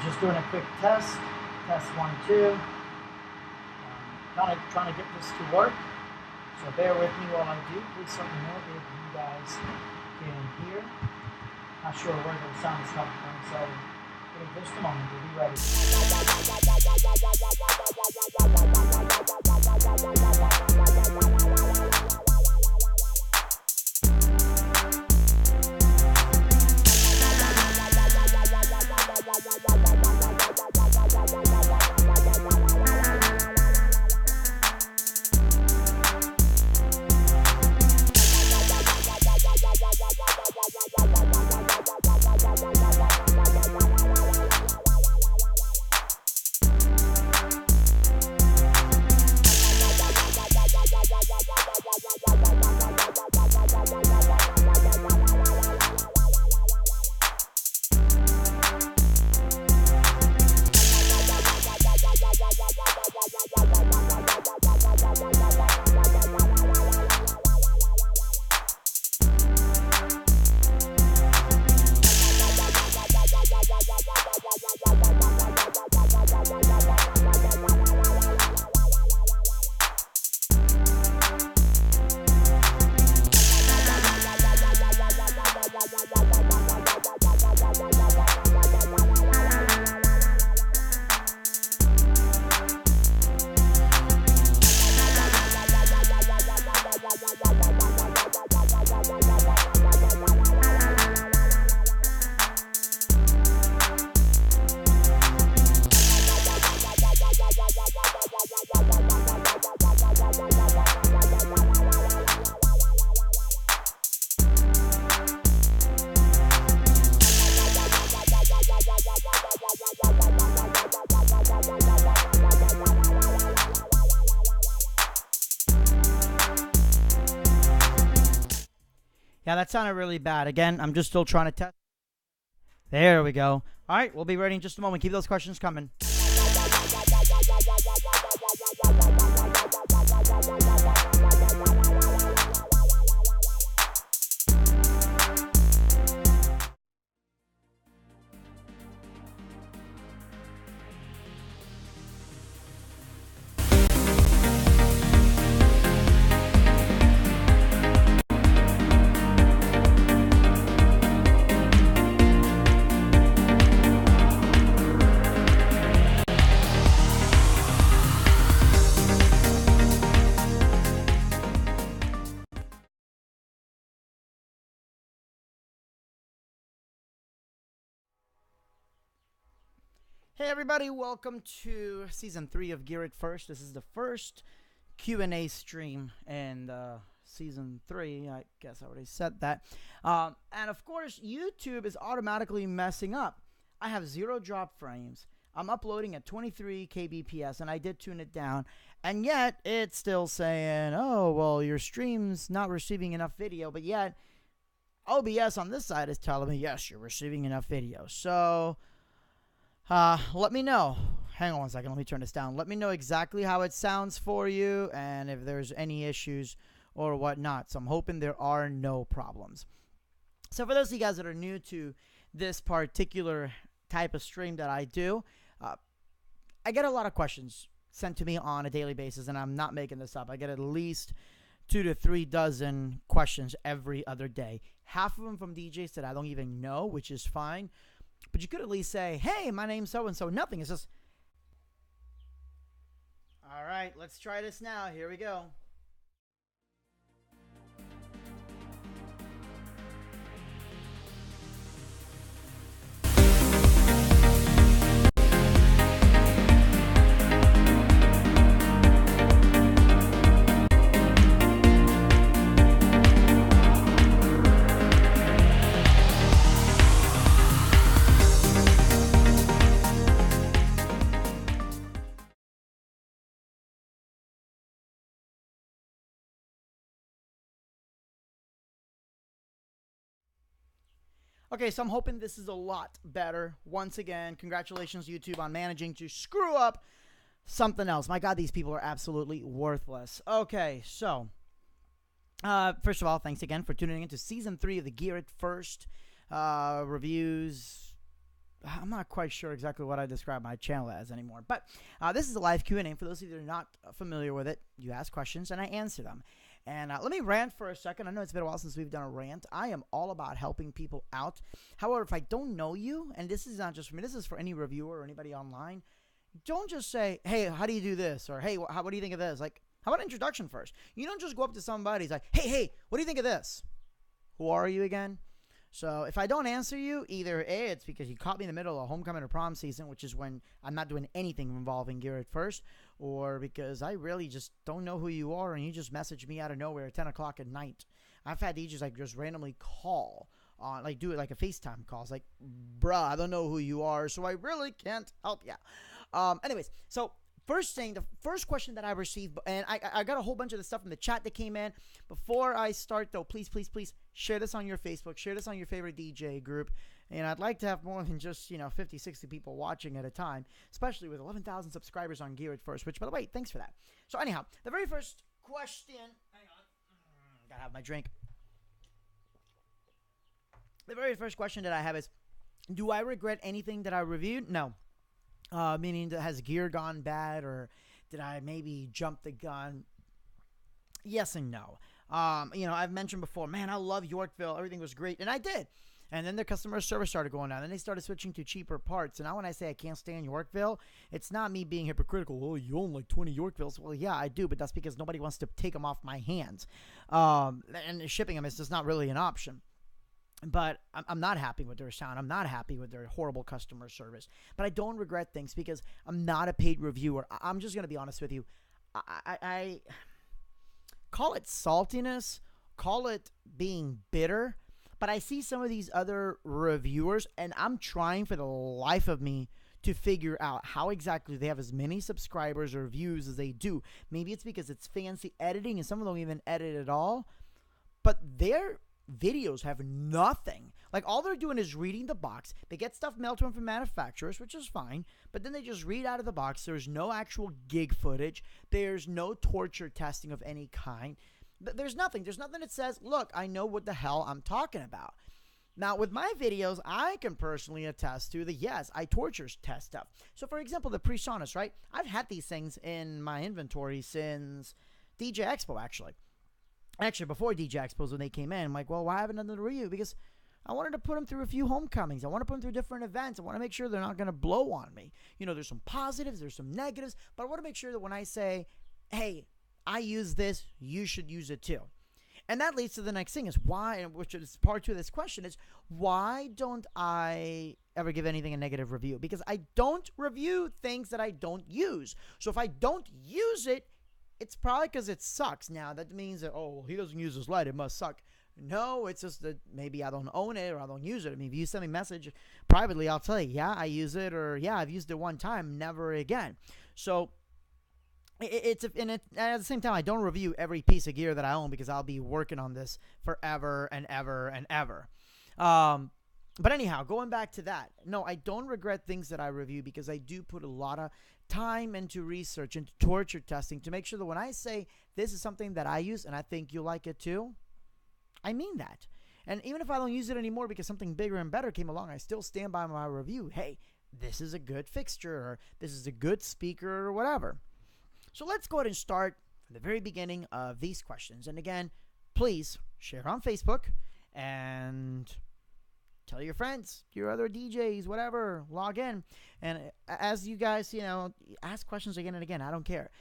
Just doing a quick test. Test 1, 2. Trying to get this to work. So bear with me while I do. Please let me know if you guys can hear. Not sure where the sound is coming from, so give it just a moment. We'll be ready. Yeah, that sounded really bad. Again, I'm just still trying to test. There we go. All right, we'll be ready in just a moment. Keep those questions coming. Hey everybody, welcome to season 3 of Gear It First. This is the first Q&A stream in season 3. I guess I already said that. And of course, YouTube is automatically messing up. I have 0 drop frames. I'm uploading at 23 kbps, and I did tune it down. And yet, it's still saying, oh, well, your stream's not receiving enough video. But yet, OBS on this side is telling me, yes, you're receiving enough video. So let me know. Hang on one second. Let me turn this down. Let me know exactly how it sounds for you and if there's any issues or whatnot. So I'm hoping there are no problems. So for those of you guys that are new to this particular type of stream that I do, I get a lot of questions sent to me on a daily basis, and I'm not making this up. I get at least 2 to 3 dozen questions every other day. Half of them from DJs that I don't even know, which is fine. But you could at least say, hey, my name's so-and-so. Nothing. It's just, all right, let's try this now. Here we go. Okay, so I'm hoping this is a lot better. Once again, congratulations, YouTube, on managing to screw up something else. My God, these people are absolutely worthless. Okay, so first of all, thanks again for tuning in to Season 3 of the Gear It First reviews, I'm not quite sure exactly what I describe my channel as anymore. But this is a live Q&A. For those of you that are not familiar with it, you ask questions and I answer them. And let me rant for a second. I know it's been a while since we've done a rant. I am all about helping people out. However, if I don't know you, and this is not just for me, this is for any reviewer or anybody online, don't just say, hey, how do you do this? Or, hey, what do you think of this? Like, how about introduction first? You don't just go up to somebody. It's like, hey, what do you think of this? Who are you again? So if I don't answer you, either A, it's because you caught me in the middle of homecoming or prom season, which is when I'm not doing anything involving Gear It First, or because I really just don't know who you are and you just message me out of nowhere at 10 o'clock at night. I've had DJs like just randomly call on, like do it like a FaceTime call. It's like, bruh, I don't know who you are, so I really can't help you. Anyways, so first thing, the first question that I received, and I got a whole bunch of the stuff in the chat that came in. Before I start, though, please share this on your Facebook. Share this on your favorite DJ group. And I'd like to have more than just, 50, 60 people watching at a time, especially with 11,000 subscribers on Gear It First, which, by the way, thanks for that. So, anyhow, the very first question, hang on, gotta have my drink. The very first question that I have is, do I regret anything that I reviewed? No. Meaning, has gear gone bad, or did I maybe jump the gun? Yes and no. I've mentioned before, man, I love Yorkville. Everything was great, and I did. And then the customer service started going down. Then they started switching to cheaper parts. And now when I say I can't stand Yorkville, it's not me being hypocritical. Oh, you own like 20 Yorkvilles. Well, yeah, I do, but that's because nobody wants to take them off my hands. And shipping them is just not really an option. But I'm not happy with their sound. I'm not happy with their horrible customer service. But I don't regret things because I'm not a paid reviewer. I'm just going to be honest with you. I call it saltiness, call it being bitter. But I see some of these other reviewers, and I'm trying for the life of me to figure out how exactly they have as many subscribers or views as they do. Maybe it's because it's fancy editing, and some of them don't even edit at all. But their videos have nothing. Like, all they're doing is reading the box. They get stuff mailed to them from manufacturers, which is fine. But then they just read out of the box. There's no actual gig footage. There's no torture testing of any kind. There's nothing. There's nothing that says, look, I know what the hell I'm talking about. Now, with my videos, I can personally attest to yes, I torture test stuff. So, for example, the PreSonus, right? I've had these things in my inventory since DJ Expo, actually. Actually, before DJ Expos, when they came in, I'm like, well, why haven't I done the review? Because I wanted to put them through a few homecomings. I want to put them through different events. I want to make sure they're not going to blow on me. There's some positives, there's some negatives, but I want to make sure that when I say, hey, I use this, you should use it too. And that leads to the next thing is why, which is part 2 of this question, is why don't I ever give anything a negative review? Because I don't review things that I don't use. So if I don't use it, it's probably because it sucks. Now, that means that, oh, well, he doesn't use his light, it must suck. No, it's just that maybe I don't own it or I don't use it. I mean, if you send me a message privately, I'll tell you, yeah, I use it, or yeah, I've used it one time, never again. So at the same time, I don't review every piece of gear that I own because I'll be working on this forever and ever and ever. But anyhow, going back to that, no, I don't regret things that I review because I do put a lot of time into research, into torture testing to make sure that when I say this is something that I use and I think you'll like it too, I mean that. And even if I don't use it anymore because something bigger and better came along, I still stand by my review. Hey, this is a good fixture, or this is a good speaker, or whatever. So let's go ahead and start from the very beginning of these questions. And again, please share on Facebook and tell your friends, your other DJs, whatever, log in. And as you guys, ask questions again and again. I don't care.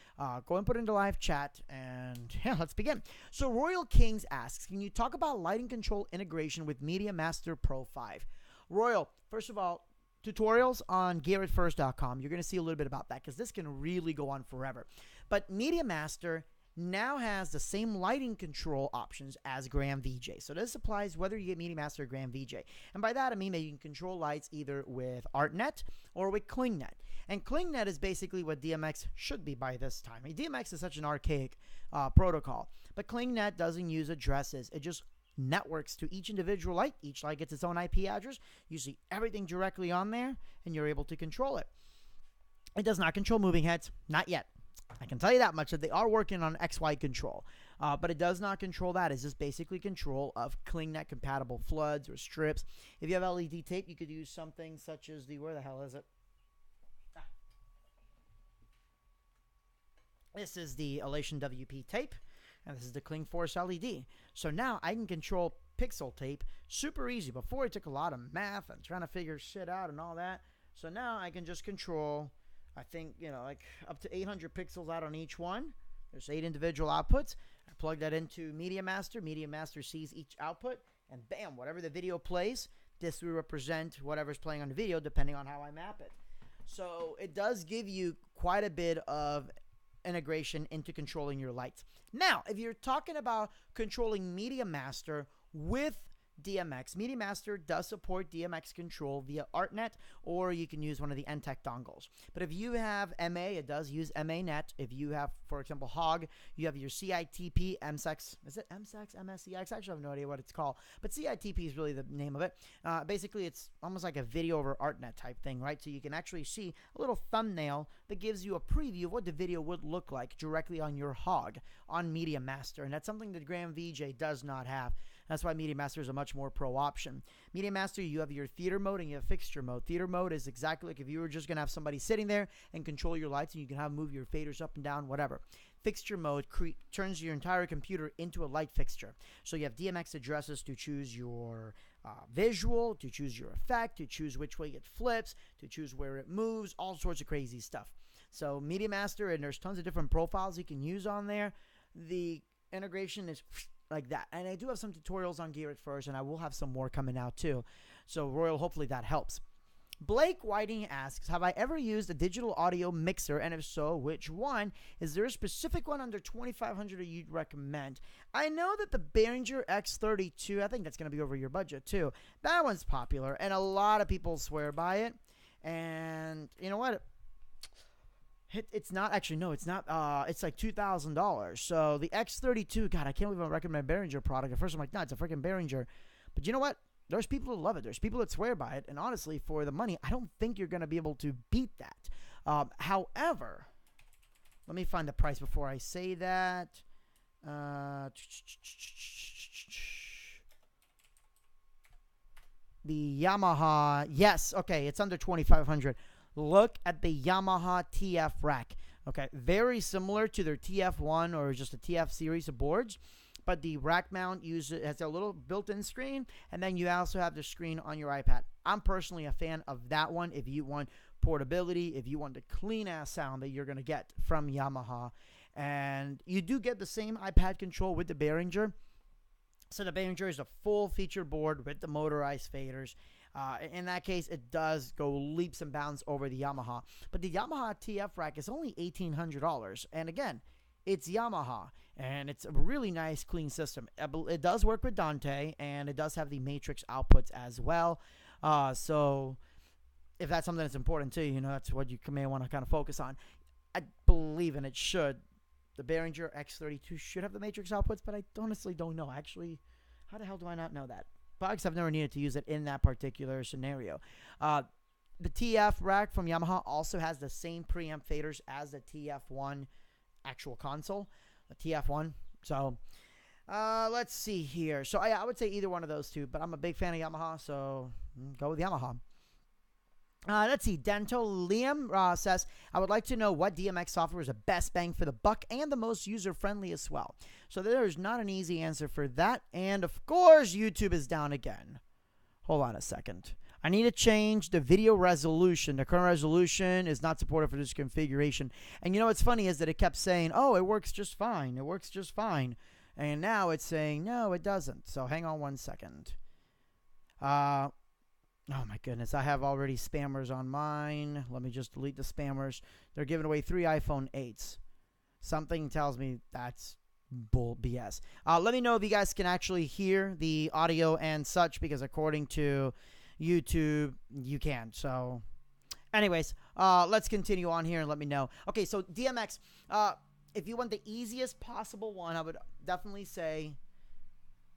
Go and put it into live chat, and yeah, let's begin. So Royal Kings asks, can you talk about lighting control integration with Media Master Pro 5? Royal, first of all, tutorials on GearItFirst.com. You're going to see a little bit about that because this can really go on forever. But Media Master now has the same lighting control options as Gram VJ. So this applies whether you get Media Master or Gram VJ. And by that, I mean that you can control lights either with ArtNet or with ClingNet. And ClingNet is basically what DMX should be by this time. I mean, DMX is such an archaic protocol. But ClingNet doesn't use addresses. It just networks to each individual light. Each light gets its own IP address. You see everything directly on there, and you're able to control it. It does not control moving heads. Not yet. I can tell you that much, that they are working on XY control. But it does not control that. It's just basically control of ClingNet compatible floods or strips. If you have LED tape, you could use something such as the, where the hell is it? This is the Elation WP tape, and this is the ClingForce LED. So now I can control pixel tape super easy. Before it took a lot of math and trying to figure shit out and all that. So now I can just control, I think, like up to 800 pixels out on each one. There's 8 individual outputs. I plug that into Media Master. Media Master sees each output, and bam, whatever the video plays, this will represent whatever's playing on the video depending on how I map it. So it does give you quite a bit of integration into controlling your lights. Now, if you're talking about controlling Media Master with DMX, Media Master does support DMX control via ArtNet, or you can use one of the NTEC dongles. But if you have MA, it does use MANet. If you have, for example, HOG, you have your CITP, MSEX. Is it MSEX, MSCX? I actually have no idea what it's called, but CITP is really the name of it. Basically, it's almost like a video over ArtNet type thing, right? So you can actually see a little thumbnail that gives you a preview of what the video would look like directly on your HOG on Media Master, and that's something that Grand VJ does not have. That's why Media Master is a much more pro option. Media Master, you have your theater mode and you have fixture mode. Theater mode is exactly like if you were just going to have somebody sitting there and control your lights, and you can have move your faders up and down, whatever. Fixture mode turns your entire computer into a light fixture. So you have DMX addresses to choose your visual, to choose your effect, to choose which way it flips, to choose where it moves, all sorts of crazy stuff. So Media Master, and there's tons of different profiles you can use on there. The integration is like that. And I do have some tutorials on Gear It First, and I will have some more coming out too. So Royal, hopefully that helps. Blake Whiting asks, have I ever used a digital audio mixer, and if so, which one? Is there a specific one under $2,500 that you'd recommend? I know that the Behringer X32, I think that's going to be over your budget too. That one's popular, and a lot of people swear by it. And you know what? It's not actually, no, it's not. It's like $2,000. So the X32, God, I can't believe I recommend a Behringer product. At first, I'm like, no, it's a freaking Behringer. But you know what? There's people who love it. There's people that swear by it. And honestly, for the money, I don't think you're going to be able to beat that. However, let me find the price before I say that. The Yamaha, yes, okay, it's under $2,500. Look at the Yamaha TF rack. Okay, very similar to their TF1 or just a TF series of boards, but the rack mount has a little built-in screen, and then you also have the screen on your iPad. I'm personally a fan of that one if you want portability, if you want the clean-ass sound that you're going to get from Yamaha. And you do get the same iPad control with the Behringer. So the Behringer is a full-featured board with the motorized faders. In that case, it does go leaps and bounds over the Yamaha. But the Yamaha TF rack is only $1,800. And again, it's Yamaha. And it's a really nice, clean system. It does work with Dante, and it does have the Matrix outputs as well. So if that's something that's important to you, that's what you may want to kind of focus on. I believe, and it should, the Behringer X32 should have the Matrix outputs, but I honestly don't know. Actually, how the hell do I not know that? Because I've never needed to use it in that particular scenario. The TF rack from Yamaha also has the same preamp faders as the TF1 actual console, the TF1. So let's see here. So I would say either one of those two, but I'm a big fan of Yamaha, so go with Yamaha. Let's see. Dental Liam says, I would like to know what DMX software is the best bang for the buck and the most user-friendly as well. So there's not an easy answer for that. And, of course, YouTube is down again. Hold on a second. I need to change the video resolution. The current resolution is not supported for this configuration. And, what's funny is that it kept saying, oh, it works just fine. It works just fine. And now it's saying, no, it doesn't. So hang on one second. Oh, my goodness. I have already spammers on mine. Let me just delete the spammers. They're giving away 3 iPhone 8s. Something tells me that's bull BS. Let me know if you guys can actually hear the audio and such, because according to YouTube, you can. So, anyways, let's continue on here and let me know. Okay, so DMX, if you want the easiest possible one, I would definitely say,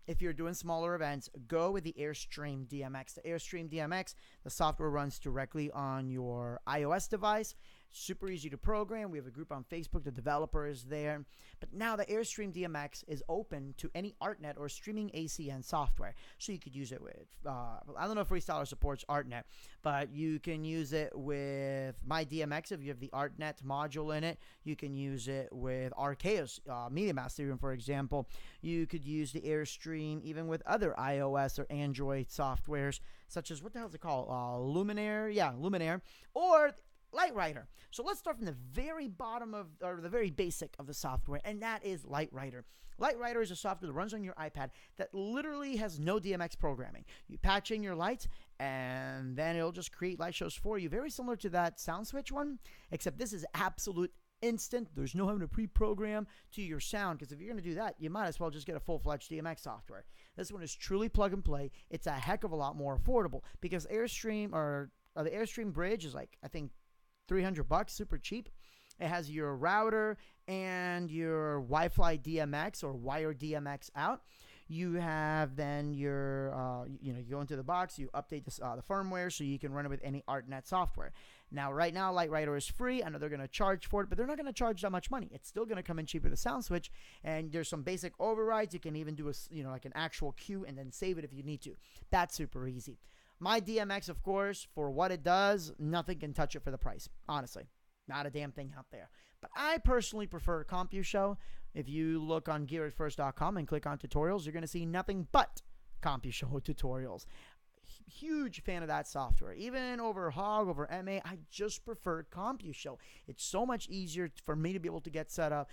if you're doing smaller events, go with the Airstream DMX. The Airstream DMX, the software runs directly on your iOS device. Super easy to program. We have a group on Facebook. The developer is there. But now the Airstream DMX is open to any ArtNet or streaming ACN software. So you could use it with, I don't know if Freestyler supports ArtNet, but you can use it with MyDMX if you have the ArtNet module in it. You can use it with Arceus, Media Master, even, for example. You could use the Airstream even with other iOS or Android softwares, such as, what the hell is it called? Luminaire? Yeah, Luminaire. Or Lightwriter. So let's start from the very bottom of, or the very basic of the software, and that is Lightwriter. Lightwriter is a software that runs on your iPad that literally has no DMX programming. You patch in your lights, and then it'll just create light shows for you. Very similar to that SoundSwitch one, except this is absolute instant. There's no having to pre-program to your sound, because if you're going to do that, you might as well just get a full-fledged DMX software. This one is truly plug and play. It's a heck of a lot more affordable, because Airstream, or the Airstream Bridge is like, I think, $300, super cheap. It has your router and your Wi-Fi DMX or wire DMX out. You have then your, you go into the box, you update the firmware so you can run it with any ArtNet software. Now, right now, Lightwriter is free. I know they're going to charge for it, but they're not going to charge that much money. It's still going to come in cheaper than SoundSwitch, and there's some basic overrides. You can even do like an actual queue and then save it if you need to. That's super easy. MyDMX, of course, for what it does, nothing can touch it for the price. Honestly, not a damn thing out there. But I personally prefer CompuShow. If you look on GearItFirst.com and click on tutorials, you're going to see nothing but CompuShow tutorials. Huge fan of that software. Even over Hog, over MA, I just prefer CompuShow. It's so much easier for me to be able to get set up.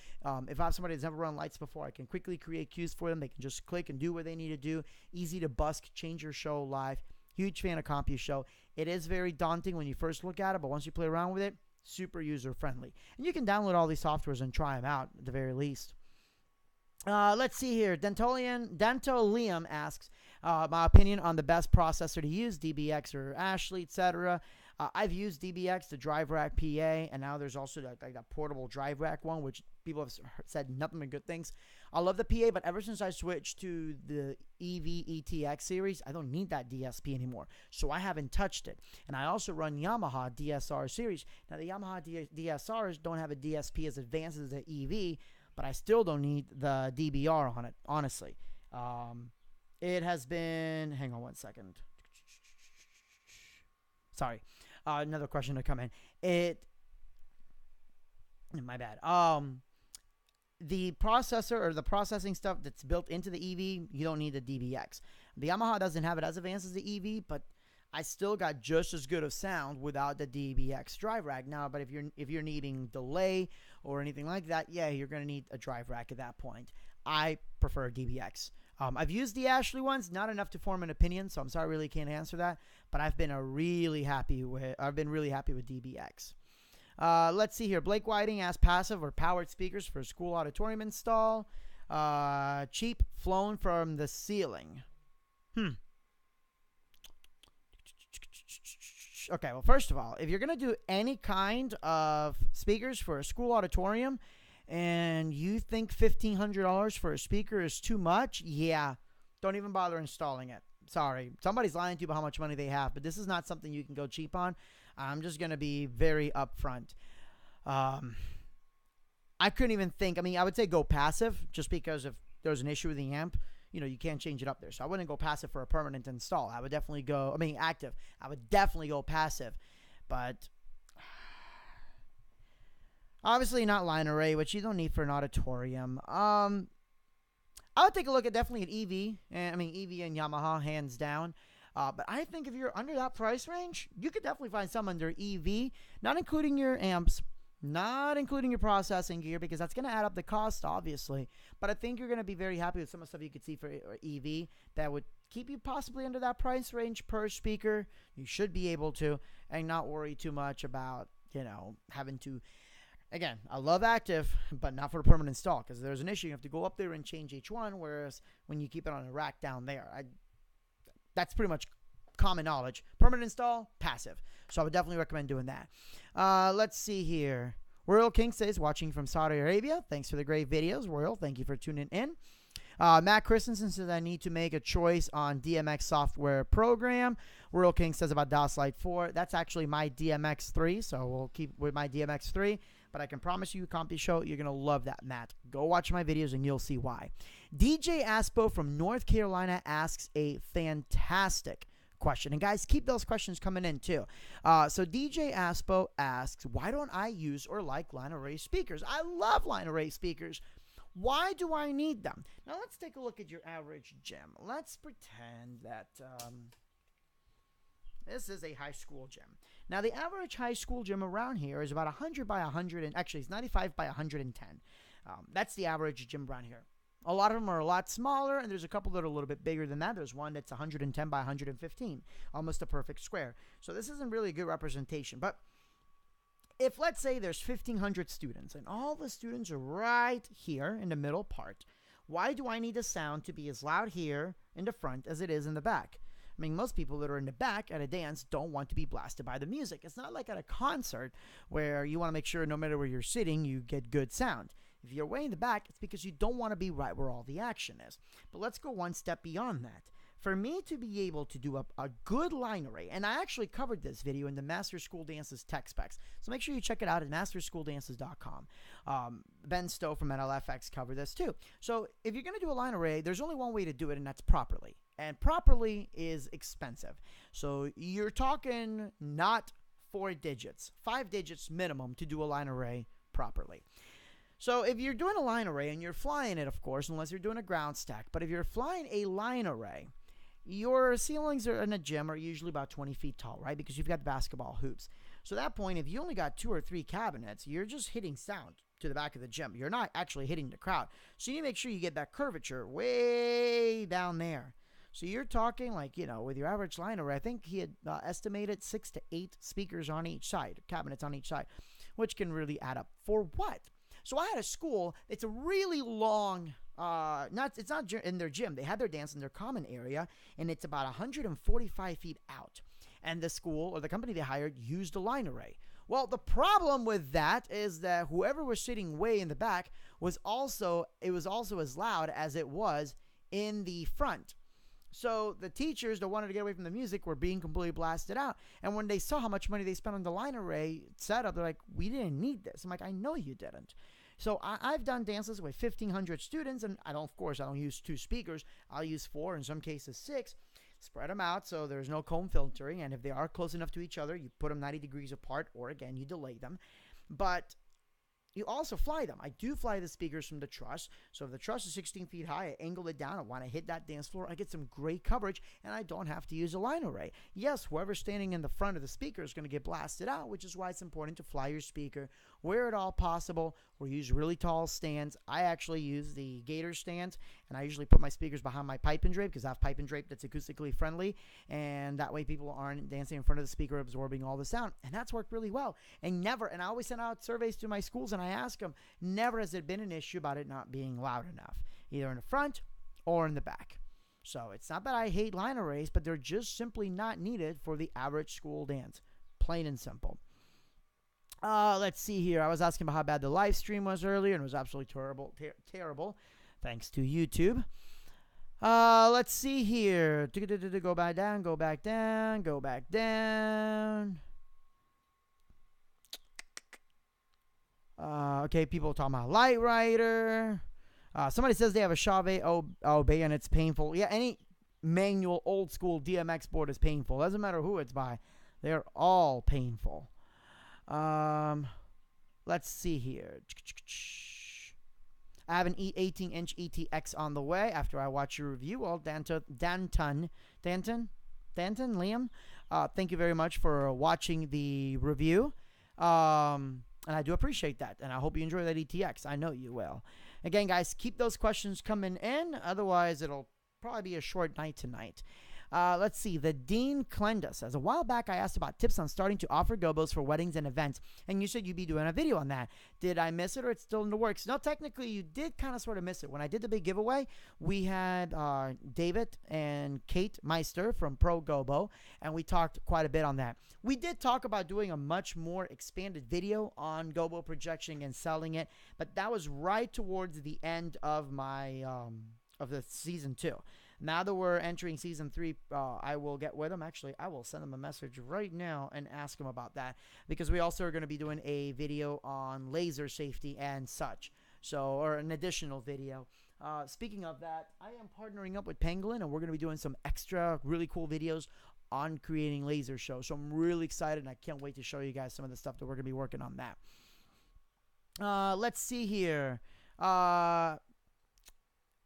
If I have somebody that's never run lights before, I can quickly create cues for them. They can just click and do what they need to do. Easy to busk, change your show live. Huge fan of CompuShow. It is very daunting when you first look at it, but once you play around with it, super user-friendly. And you can download all these softwares and try them out at the very least. Let's see here. Dentolium asks my opinion on the best processor to use, DBX or Ashley, etc. I've used DBX, the Drive Rack PA, and now there's also that portable Drive Rack one, which people have said nothing but good things. I love the PA, but ever since I switched to the EV ETX series, I don't need that DSP anymore, so I haven't touched it. And I also run Yamaha DSR series. Now, the Yamaha DSRs don't have a DSP as advanced as the EV, but I still don't need the DBR on it, honestly. It has been... Hang on one second. Sorry. Another question to come in. My bad. The processor or the processing stuff that's built into the EV, you don't need the DBX. The Yamaha doesn't have it as advanced as the EV, but I still got just as good of sound without the DBX drive rack. Now, but if you're needing delay or anything like that, yeah, you're gonna need a drive rack at that point. I prefer DBX. I've used the Ashley ones, not enough to form an opinion, so I'm sorry, I really can't answer that. But I've been really happy with DBX. Let's see here. Blake Whiting asked passive or powered speakers for a school auditorium install. Cheap, flown from the ceiling. Okay, well, first of all, if you're going to do any kind of speakers for a school auditorium and you think $1,500 for a speaker is too much, yeah, don't even bother installing it. Sorry. Somebody's lying to you about how much money they have, but this is not something you can go cheap on. I'm just going to be very upfront. I couldn't even think. I mean, I would say go passive just because if there's an issue with the amp, you can't change it up there. So I wouldn't go passive for a permanent install. I would definitely go, active. I would definitely go passive. But obviously not line array, which you don't need for an auditorium. I would take a look at definitely at EV. EV and Yamaha, hands down. But I think if you're under that price range, you could definitely find some under EV, not including your amps, not including your processing gear, because that's going to add up the cost, obviously. But I think you're going to be very happy with some of the stuff you could see for EV that would keep you possibly under that price range per speaker. You should be able to, and not worry too much about, having to. Again, I love active, but not for a permanent install, because there's an issue. You have to go up there and change each one, whereas when you keep it on a rack down there, that's pretty much common knowledge. Permanent install, passive. So I would definitely recommend doing that. Let's see here. Royal King says, watching from Saudi Arabia. Thanks for the great videos, Royal. Thank you for tuning in. Matt Christensen says I need to make a choice on DMX software program. Royal King says about DOS Lite 4. That's actually my DMX 3, so we'll keep with my DMX 3. But I can promise you, Compy Show, you're going to love that, Matt. Go watch my videos and you'll see why. DJ Aspo from North Carolina asks a fantastic question. And guys, keep those questions coming in too. So DJ Aspo asks, why don't I use or like line array speakers? I love line array speakers. Why do I need them? Now let's take a look at your average gym. Let's pretend that this is a high school gym. Now the average high school gym around here is about 100 by 100, and actually it's 95 by 110. That's the average gym around here. A lot of them are a lot smaller, and there's a couple that are a little bit bigger than that. There's one that's 110 by 115, almost a perfect square. So this isn't really a good representation. But if, let's say, there's 1,500 students, and all the students are right here in the middle part, why do I need the sound to be as loud here in the front as it is in the back? I mean, most people that are in the back at a dance don't want to be blasted by the music. It's not like at a concert where you want to make sure no matter where you're sitting, you get good sound. If you're way in the back, it's because you don't want to be right where all the action is. But let's go one step beyond that. For me to be able to do a good line array, and I actually covered this video in the Master School Dances tech specs, so make sure you check it out at masterskooldances.com. Ben Stowe from NLFX covered this too. So if you're going to do a line array, there's only one way to do it, and that's properly. And properly is expensive. So you're talking not 4 digits, 5 digits minimum to do a line array properly. So if you're doing a line array, and you're flying it, of course, unless you're doing a ground stack, but if you're flying a line array, your ceilings in a gym are usually about 20 feet tall, right? Because you've got basketball hoops. So at that point, if you only got 2 or 3 cabinets, you're just hitting sound to the back of the gym. You're not actually hitting the crowd. So you need to make sure you get that curvature way down there. So you're talking like, with your average line array, I think he had estimated 6 to 8 speakers on each side, cabinets on each side, which can really add up. For what? So I had a school, it's a really long, it's not in their gym. They had their dance in their common area, and it's about 145 feet out. And the school or the company they hired used a line array. Well, the problem with that is that whoever was sitting way in the back was also as loud as it was in the front. So the teachers that wanted to get away from the music were being completely blasted out. And when they saw how much money they spent on the line array setup, they're like, we didn't need this. I'm like, I know you didn't. So I've done dances with 1,500 students, and I don't use 2 speakers. I'll use 4, in some cases 6. Spread them out so there's no comb filtering. And if they are close enough to each other, you put them 90 degrees apart, or again, you delay them. But you also fly them. I do fly the speakers from the truss. So if the truss is 16 feet high, I angle it down. I want to hit that dance floor. I get some great coverage, and I don't have to use a line array. Yes, whoever's standing in the front of the speaker is going to get blasted out, which is why it's important to fly your speaker where at all possible, or use really tall stands. I actually use the Gator stands, and I usually put my speakers behind my pipe and drape because I have pipe and drape that's acoustically friendly, and that way people aren't dancing in front of the speaker absorbing all the sound, and that's worked really well. And I always send out surveys to my schools, and I ask them, never has there been an issue about it not being loud enough, either in the front or in the back. So it's not that I hate line arrays, but they're just simply not needed for the average school dance. Plain and simple. Let's see here. I was asking about how bad the live stream was earlier, and it was absolutely terrible. Thanks to YouTube. Let's see here. Go back down, go back down, go back down. Okay, people talking about Light Rider. Somebody says they have a Chauvet Obey and it's painful. Yeah, any manual old school DMX board is painful. Doesn't matter who it's by. They're all painful. Let's see here. I have an 18-inch ETX on the way after I watch your review. Well, Danton, Liam, thank you very much for watching the review. And I do appreciate that. And I hope you enjoy that ETX. I know you will. Again, guys, keep those questions coming in. Otherwise, it'll probably be a short night tonight. Let's see. The Dean Klenda says, a while back I asked about tips on starting to offer gobos for weddings and events, and you said you'd be doing a video on that. Did I miss it, or it's still in the works? No, technically you did kind of sort of miss it. When I did the big giveaway, we had David and Kate Meister from Pro Gobo, and we talked quite a bit on that. We did talk about doing a much more expanded video on gobo projection and selling it, but that was right towards the end of my of the season 2. Now that we're entering season 3, I will get with them. Actually, I will send them a message right now and ask them about that, because we also are going to be doing a video on laser safety and such. So, or an additional video. Speaking of that, I am partnering up with Pangolin, and we're going to be doing some extra really cool videos on creating laser shows. So I'm really excited, and I can't wait to show you guys some of the stuff that we're going to be working on that. Let's see here.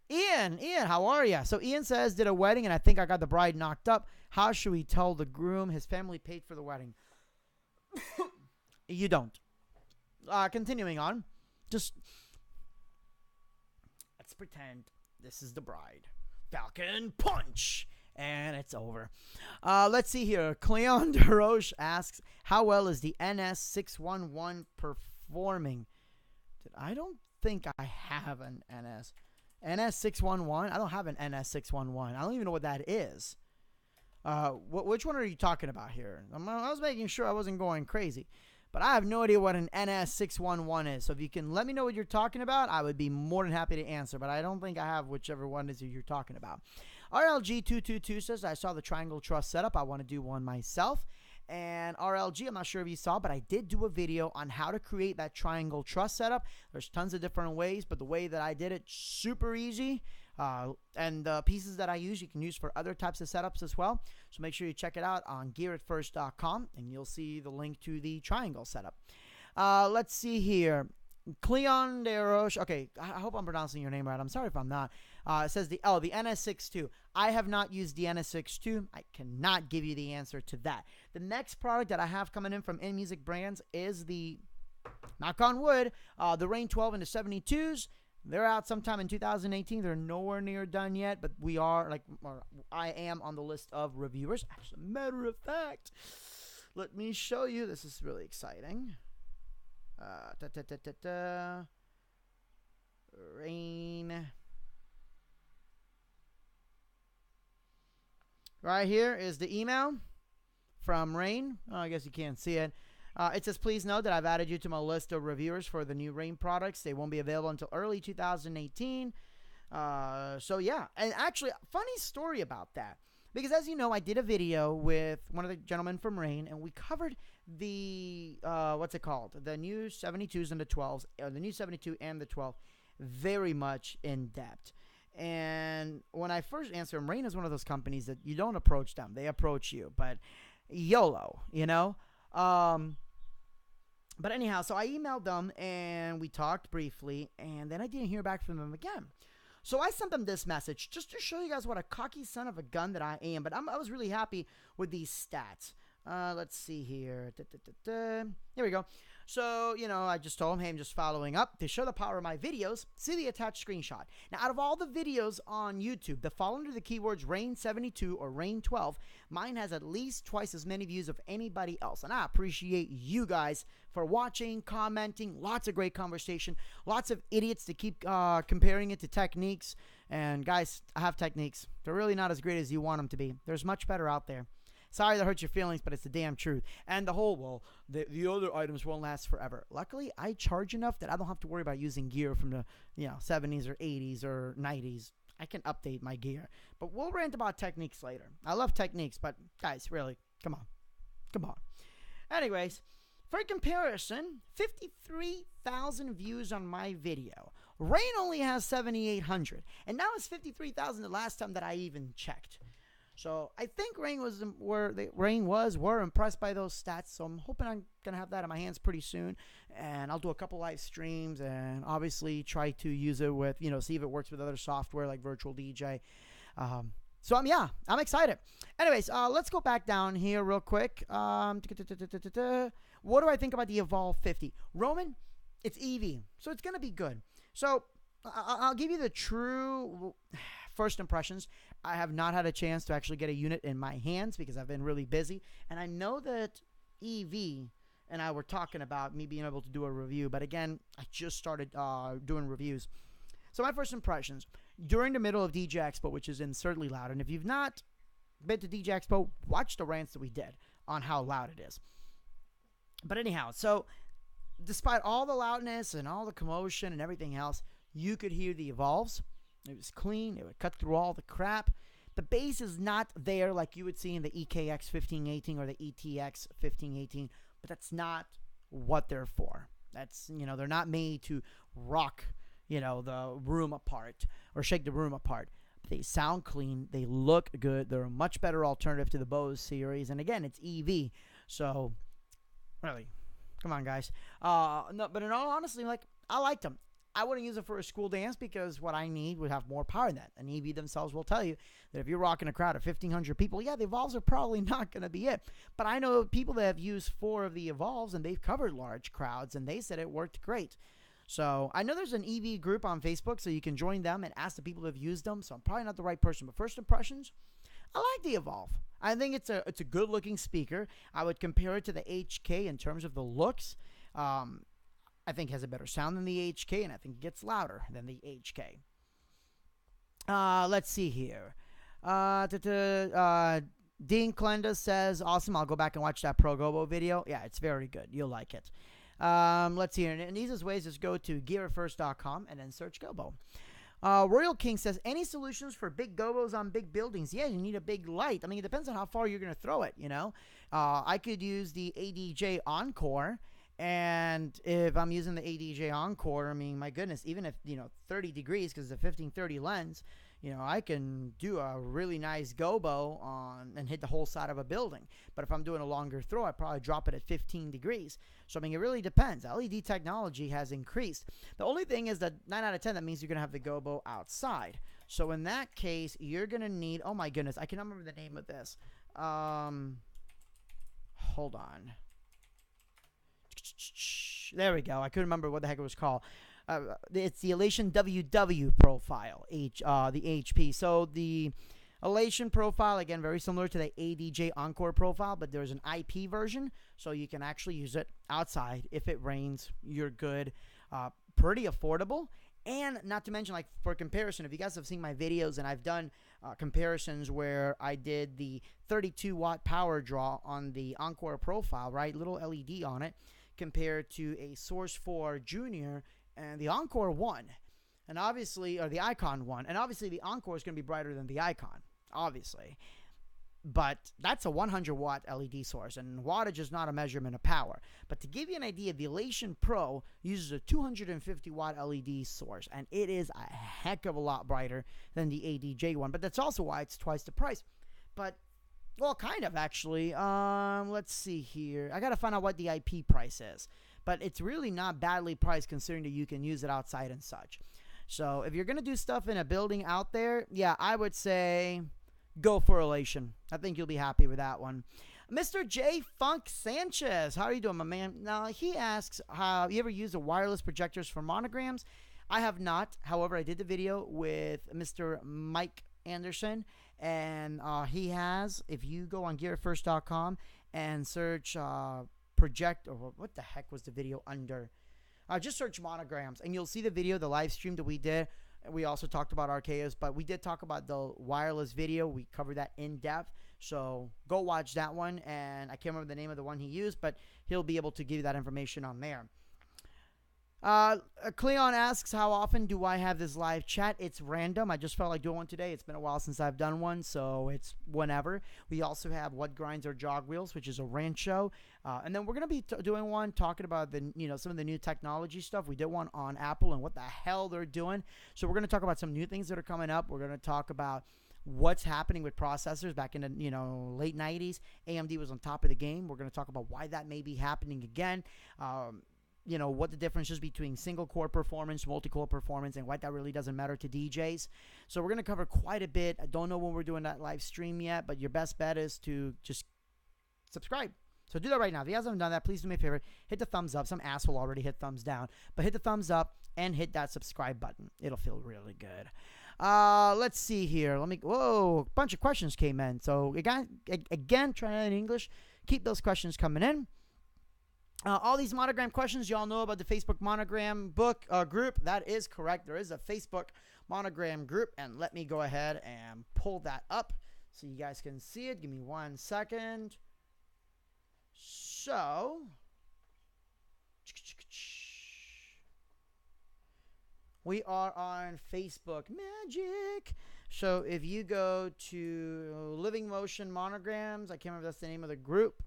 Ian, how are you? So Ian says, did a wedding, and I think I got the bride knocked up. How should we tell the groom his family paid for the wedding? You don't. Continuing on. Just, let's pretend this is the bride. Falcon punch! And it's over. Let's see here. Cleon DeRoche asks, how well is the NS611 performing? I don't think I have an NS611. I don't have an NS611. I don't even know what that is. Which one are you talking about here? I was making sure I wasn't going crazy, but I have no idea what an NS611 is. So if you can let me know what you're talking about, I would be more than happy to answer, but I don't think I have whichever one is you're talking about. RLG222 says, I saw the triangle truss setup. I want to do one myself. And RLG, I'm not sure if you saw, but I did do a video on how to create that triangle truss setup. There's tons of different ways, but the way that I did it, super easy. And the pieces that I use, you can use for other types of setups as well. So make sure you check it out on gearitfirst.com, and you'll see the link to the triangle setup. Let's see here. Cleon DeRoche. Okay, I hope I'm pronouncing your name right. I'm sorry if I'm not. It says the NS62. I have not used the NS62. I cannot give you the answer to that. The next product that I have coming in from InMusic Brands is the, knock on wood, the Rane 12 and the 72s. They're out sometime in 2018. They're nowhere near done yet, but we are, or I am on the list of reviewers. As a matter of fact, let me show you. This is really exciting. Rane. Right here is the email from Rane. Oh, I guess you can't see it. It says, please note that I've added you to my list of reviewers for the new Rane products. They won't be available until early 2018. So, yeah. And actually, funny story about that. Because as you know, I did a video with one of the gentlemen from Rane, and we covered the, what's it called? The new 72s and the 12s, or the new 72 and the 12, very much in depth. And when I first answered him, Rane is one of those companies that you don't approach them. They approach you. But YOLO, you know? But anyhow, so I emailed them, and we talked briefly, and then I didn't hear back from them again. So I sent them this message just to show you guys what a cocky son of a gun that I am. But I was really happy with these stats. Let's see here. Here we go. So, you know, I just told him, hey, I'm just following up to show the power of my videos. See the attached screenshot. Now, out of all the videos on YouTube that fall under the keywords Rane 72 or Rane 12, mine has at least twice as many views of anybody else. And I appreciate you guys for watching, commenting, lots of great conversation, lots of idiots to keep comparing it to techniques. And guys, I have techniques. They're really not as great as you want them to be. There's much better out there. Sorry that hurt your feelings, but it's the damn truth. And the whole, well, the other items won't last forever. Luckily, I charge enough that I don't have to worry about using gear from the 70s or 80s or 90s. I can update my gear. But we'll rant about techniques later. I love techniques, but guys, really, come on. Come on. Anyways, for comparison, 53,000 views on my video. Rane only has 7,800. And now it's 53,000 the last time that I even checked. So I think Rane were impressed by those stats. So I'm hoping I'm going to have that in my hands pretty soon. And I'll do a couple live streams and obviously try to use it with, see if it works with other software like Virtual DJ. So I'm excited. Anyways, let's go back down here real quick. What do I think about the Evolve 50? Roman, it's EV, so it's going to be good. So I'll give you the true first impressions. I have not had a chance to actually get a unit in my hands because I've been really busy. And I know that EV and I were talking about me being able to do a review. But again, I just started doing reviews. So my first impressions, during the middle of DJ Expo, which is absurdly loud. And if you've not been to DJ Expo, watch the rants that we did on how loud it is. But anyhow, so despite all the loudness and all the commotion and everything else, you could hear the Evolves. It was clean. It would cut through all the crap. The base is not there like you would see in the EKX 1518 or the ETX 1518, but that's not what they're for. That's, they're not made to rock, the room apart or shake the room apart. They sound clean. They look good. They're a much better alternative to the Bose series. And again, it's EV. So, really, come on, guys. No, but in all honesty, I liked them. I wouldn't use it for a school dance because what I need would have more power than that. And EV themselves will tell you that if you're rocking a crowd of 1,500 people, yeah, the Evolves are probably not going to be it. But I know people that have used 4 of the Evolves, and they've covered large crowds, and they said it worked great. So I know there's an EV group on Facebook, so you can join them and ask the people who have used them. So I'm probably not the right person. But first impressions, I like the Evolve. I think it's a good-looking speaker. I would compare it to the HK in terms of the looks. I think it has a better sound than the HK, and I think it gets louder than the HK. Let's see here. Dean Klenda says, awesome, I'll go back and watch that Pro Gobo video. Yeah, it's very good. You'll like it. Let's see here. And easiest ways, just go to gearitfirst.com and then search Gobo. Royal King says, any solutions for big gobos on big buildings? Yeah, you need a big light. I mean, it depends on how far you're going to throw it, I could use the ADJ Encore. And if I'm using the ADJ Encore, I mean, my goodness, even if, 30 degrees, because it's a 1530 lens, I can do a really nice gobo on and hit the whole side of a building. But if I'm doing a longer throw, I probably drop it at 15 degrees. So, I mean, it really depends. LED technology has increased. The only thing is that 9 out of 10, that means you're going to have the gobo outside. So, in that case, you're going to need, oh my goodness, I cannot remember the name of this. Hold on. There we go. I couldn't remember what the heck it was called. It's the Elation WW profile, the HP. So the Elation profile, again, very similar to the ADJ Encore profile, but there's an IP version, so you can actually use it outside. If it rains, you're good. Pretty affordable. And not to mention, like, for comparison, if you guys have seen my videos, and I've done comparisons where I did the 32-watt power draw on the Encore profile, right? Little LED on it, compared to a Source 4 Junior and the Encore 1, and obviously, or the Icon 1, and obviously the Encore is going to be brighter than the Icon, obviously. But that's a 100-watt LED source, and wattage is not a measurement of power. But to give you an idea, the Elation Pro uses a 250-watt LED source, and it is a heck of a lot brighter than the ADJ one. But that's also why it's twice the price. But, well, kind of, actually. Let's see here. I got to find out what the IP price is. But it's really not badly priced considering that you can use it outside and such. So if you're going to do stuff in a building out there, yeah, I would say go for Elation. I think you'll be happy with that one. Mr. J. Funk Sanchez, how are you doing, my man? Now, he asks, have you ever used the wireless projectors for monograms? I have not. However, I did the video with Mr. Mike Anderson, and he has. If you go on gearitfirst.com and search project, or what the heck was the video under? Just search monograms, and you'll see the video, the live stream that we did. We also talked about Archaeos, but we did talk about the wireless video. We covered that in depth. So go watch that one. And I can't remember the name of the one he used, but he'll be able to give you that information on there. Cleon asks, how often do I have this live chat? It's random. I just felt like doing one today. It's been a while since I've done one, so it's whenever. We also have What Grinds Our Jog Wheels, which is a Rancho. And then we're going to be doing one talking about some of the new technology stuff. We did one on Apple and what the hell they're doing. So we're going to talk about some new things that are coming up. We're going to talk about what's happening with processors back in the late 90s. AMD was on top of the game. We're going to talk about why that may be happening again. What the difference is between single-core performance, multi-core performance, and why that really doesn't matter to DJs. So we're going to cover quite a bit. I don't know when we're doing that live stream yet, but your best bet is to just subscribe. So do that right now. If you guys haven't done that, please do me a favor. Hit the thumbs up. Some asshole already hit thumbs down. But hit the thumbs up and hit that subscribe button. It'll feel really good. Let's see here. Whoa, a bunch of questions came in. So again, try in English. Keep those questions coming in. All these monogram questions, y'all know about the Facebook monogram group. That is correct. There is a Facebook monogram group. And let me go ahead and pull that up so you guys can see it. Give me 1 second. So, We are on Facebook. Magic. So if you go to Living Motion Monograms, I can't remember if that's the name of the group.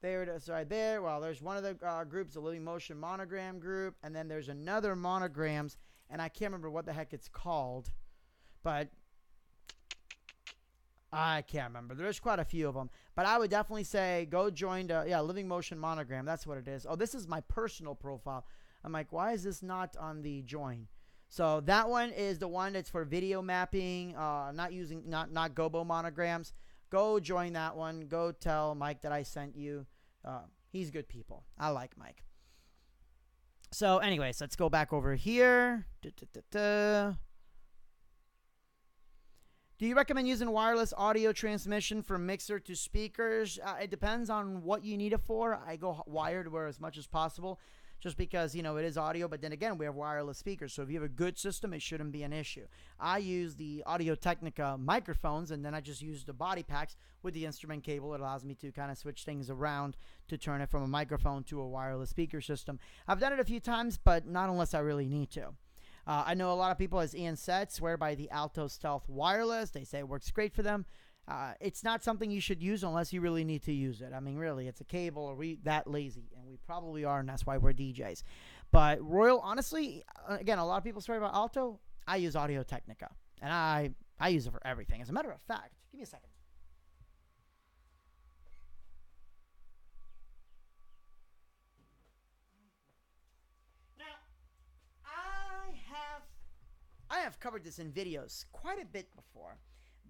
There it is right there. Well, there's one of the groups, the Living Motion Monogram group, and then there's another monograms, and I can't remember what the heck it's called, but I can't remember. There's quite a few of them, but I would definitely say go join Living Motion Monogram. That's what it is. Oh, this is my personal profile. I'm like, why is this not on the join? So that one is the one that's for video mapping, not Gobo monograms. Go join that one. Go tell Mike that I sent you. He's good people. I like Mike. So anyways, let's go back over here. Do you recommend using wireless audio transmission from mixer to speakers? It depends on what you need it for. I go wired where as much as possible, just because, it is audio, but then again, we have wireless speakers. So if you have a good system, it shouldn't be an issue. I use the Audio-Technica microphones, and then I just use the body packs with the instrument cable. It allows me to kind of switch things around to turn it from a microphone to a wireless speaker system. I've done it a few times, but not unless I really need to. I know a lot of people, as Ian said, swear by the Alto Stealth Wireless. They say it works great for them. It's not something you should use unless you really need to use it. I mean, really, it's a cable. Are we that lazy? And we probably are, and that's why we're DJs. But Royal, honestly, again, a lot of people swear about Alto. I use Audio-Technica, and I use it for everything. As a matter of fact, give me a second. Now, I have covered this in videos quite a bit before.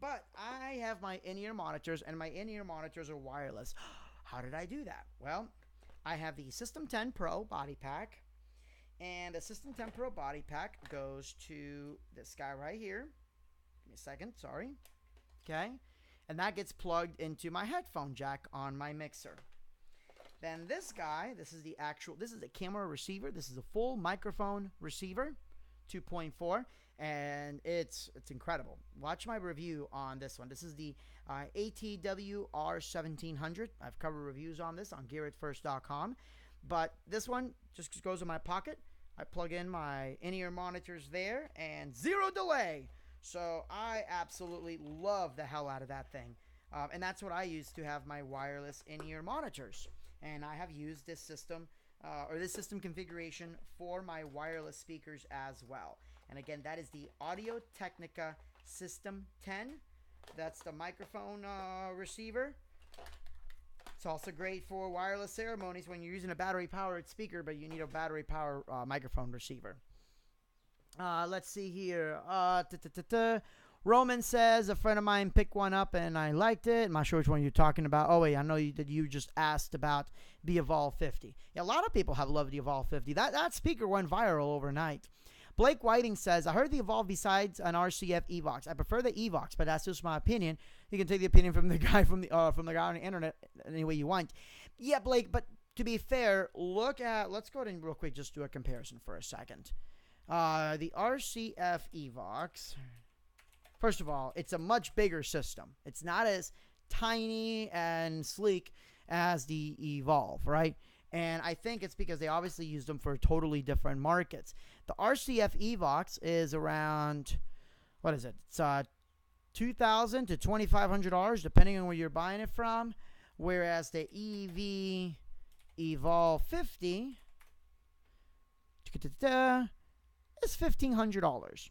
But I have my in-ear monitors, and my in-ear monitors are wireless. How did I do that? Well, I have the System 10 Pro body pack, and the System 10 Pro body pack goes to this guy right here. Give me a second, sorry. Okay, and that gets plugged into my headphone jack on my mixer. Then this guy, this is a camera receiver. This is a full microphone receiver, 2.4. And it's incredible. Watch my review on this one. This is the ATW R1700. I've covered reviews on this on GearItFirst.com. But this one just goes in my pocket. I plug in my in-ear monitors there, and zero delay. So I absolutely love the hell out of that thing. And that's what I use to have my wireless in-ear monitors. And I have used this system, this system configuration for my wireless speakers as well. And again, that is the Audio-Technica System 10. That's the microphone receiver. It's also great for wireless ceremonies when you're using a battery-powered speaker, but you need a battery-powered microphone receiver. Let's see here. Roman says, a friend of mine picked one up and I liked it. I'm not sure which one you're talking about. Oh, wait, I know that you just asked about the Evolve 50. Yeah, a lot of people have loved the Evolve 50. That speaker went viral overnight. Blake Whiting says, I heard the Evolve besides an RCF Evox. I prefer the Evox, but that's just my opinion. You can take the opinion from the guy from the guy on the internet any way you want. Yeah, Blake, but to be fair, let's go ahead and real quick just do a comparison for a second. The RCF Evox, first of all, it's a much bigger system. It's not as tiny and sleek as the Evolve, right? And I think it's because they obviously used them for totally different markets. The RCF Evox is around, what is it? It's $2,000 to $2,500, depending on where you're buying it from. Whereas the Evolve 50 is $1,500.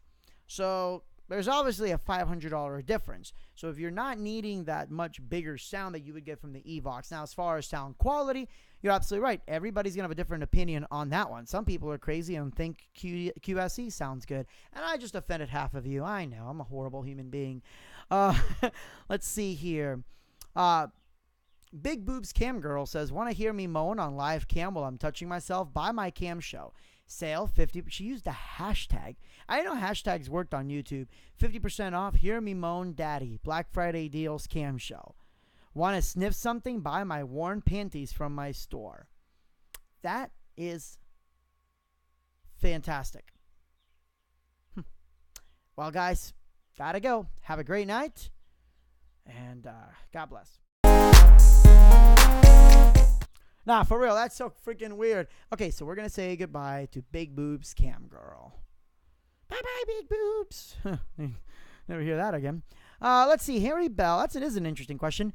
So there's obviously a $500 difference. So if you're not needing that much bigger sound that you would get from the Evox. Now, as far as sound quality, you're absolutely right. Everybody's going to have a different opinion on that one. Some people are crazy and think QSE sounds good. And I just offended half of you. I know. I'm a horrible human being. Let's see here. Big Boobs Cam Girl says, want to hear me moan on live cam while I'm touching myself? Buy my cam show. Sale 50. She used a hashtag. I know hashtags worked on YouTube. 50% off. Hear me moan, daddy. Black Friday deals cam show. Want to sniff something? Buy my worn panties from my store. That is fantastic. Well, guys, gotta go. Have a great night, and God bless. Nah, for real, that's so freaking weird. Okay, so we're gonna say goodbye to Big Boobs Cam Girl. Bye bye, Big Boobs. Never hear that again. Let's see, Harry Bell. It is an interesting question.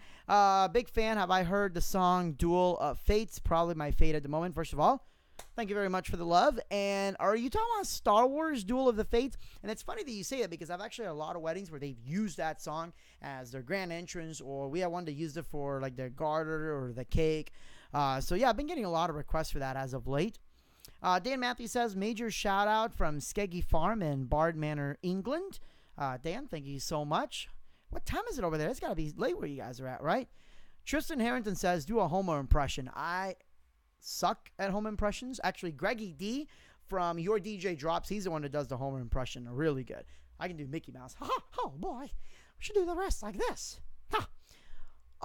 Big fan. Have I heard the song Duel of Fates? Probably my fate at the moment. First of all, thank you very much for the love. And are you talking about Star Wars Duel of the Fates? And it's funny that you say that because I've actually had a lot of weddings where they've used that song as their grand entrance, or we had one that used it for like their garter or the cake. So yeah, I've been getting a lot of requests for that as of late. Dan Matthews says, major shout out from Skeggy Farm in Bard Manor, England. Dan, thank you so much. What time is it over there? It's got to be late where you guys are at, right? Tristan Harrington says, do a Homer impression. I suck at home impressions. Actually, Greggy D from Your DJ Drops, he's the one that does the Homer impression really good. I can do Mickey Mouse. Oh, boy. We should do the rest like this.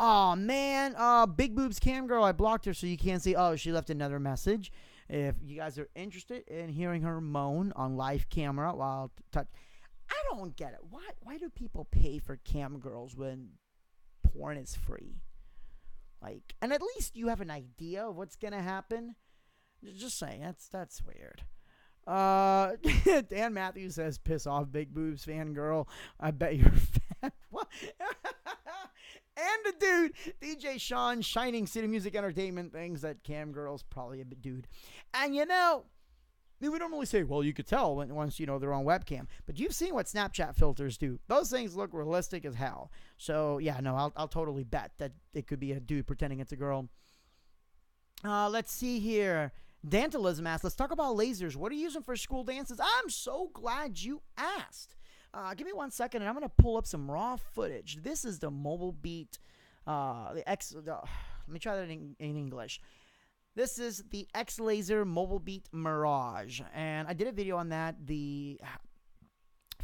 Oh, man. Big Boobs Cam Girl, I blocked her so you can't see. Oh, she left another message. If you guys are interested in hearing her moan on live camera while I don't get it. Why do people pay for cam girls when porn is free? Like, and at least you have an idea of what's gonna happen. Just saying, that's weird. Dan Matthews says, "Piss off, Big Boobs fangirl. I bet you're fat." What? And the dude, DJ Sean, Shining City Music Entertainment, thinks that cam girl's probably a dude. And you know, we would normally say, well, you could tell once, you know, they're on webcam. But you've seen what Snapchat filters do. Those things look realistic as hell. So, yeah, no, I'll totally bet that it could be a dude pretending it's a girl. Let's see here. Dantalism asks, let's talk about lasers. What are you using for school dances? I'm so glad you asked. Give me 1 second, and I'm going to pull up some raw footage. This is the Mobile Beat. Let me try that in English. This is the X-Laser Mobile Beat Mirage, and I did a video on that.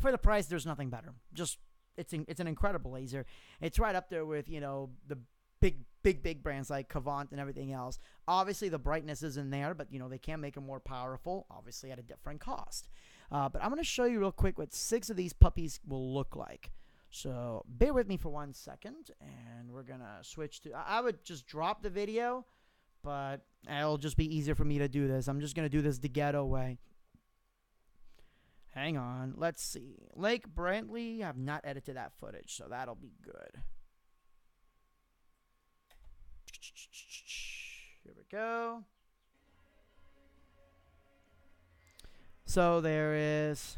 For the price, there's nothing better. Just it's an incredible laser. It's right up there with, you know, the big brands like Cavant and everything else. Obviously, the brightness isn't there, but you know they can make them more powerful, obviously at a different cost. But I'm going to show you real quick what 6 of these puppies will look like. So bear with me for 1 second, and we're going to switch to. I would just drop the video, but it'll just be easier for me to do this. I'm just going to do this the ghetto way. Hang on. Let's see. Lake Brantley. I've not edited that footage, so that'll be good. Here we go. So there is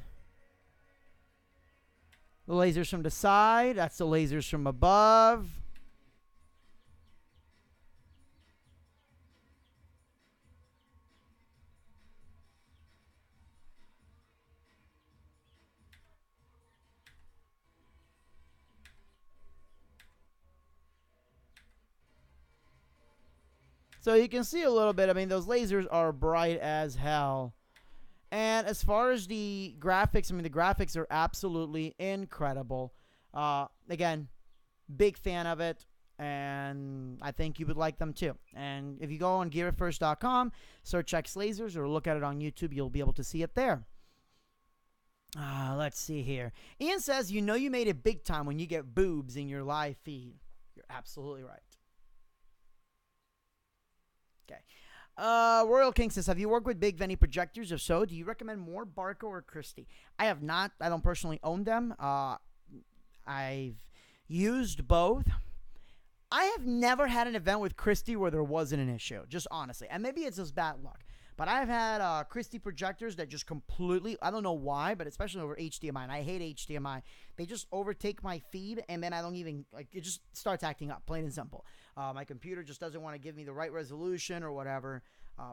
the lasers from the side. That's the lasers from above. So you can see a little bit. I mean, those lasers are bright as hell. And as far as the graphics, I mean, the graphics are absolutely incredible. Again, big fan of it, and I think you would like them too. And if you go on GearItFirst.com, search X Lasers, or look at it on YouTube, you'll be able to see it there. Let's see here. Ian says, you know you made it big time when you get boobs in your live feed. You're absolutely right. Okay. Royal King says, have you worked with Big Veni projectors? If so, do you recommend more Barco or Christie? I have not. I don't personally own them. I've used both. I have never had an event with Christie where there wasn't an issue, just honestly. And maybe it's just bad luck. But I've had Christie projectors that just completely, I don't know why, but especially over HDMI, and I hate HDMI. They just overtake my feed, and then I don't even, like, it just starts acting up, plain and simple. My computer just doesn't want to give me the right resolution or whatever.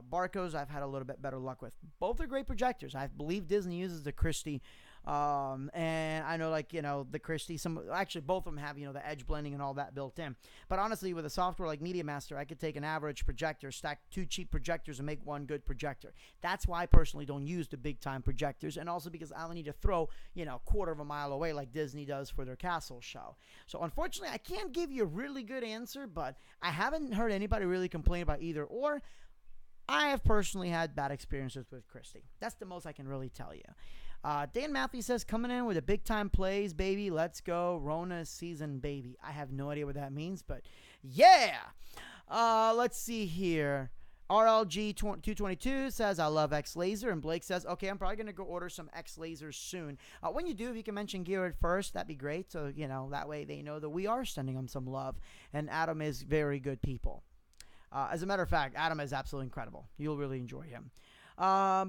Barcos, I've had a little bit better luck with. Both are great projectors. I believe Disney uses the Christie. And I know, like, you know, the Christie, actually both of them have, you know, the edge blending and all that built in. But honestly, with a software like Media Master, I could take an average projector, stack 2 cheap projectors, and make one good projector. That's why I personally don't use the big time projectors, and also because I don't need to throw, you know, 1/4 of a mile away like Disney does for their castle show. So unfortunately, I can't give you a really good answer, but I haven't heard anybody really complain about either or. I have personally had bad experiences with Christie. That's the most I can really tell you. Dan Matthews says, coming in with a big time plays, baby. Let's go. Rona season, baby. I have no idea what that means, but yeah. Let's see here. RLG222 says, I love X Laser. And Blake says, okay, I'm probably going to go order some X Lasers soon. When you do, if you can mention Geared first, that'd be great. So, you know, that way they know that we are sending them some love. And Adam is very good people. As a matter of fact, Adam is absolutely incredible. You'll really enjoy him.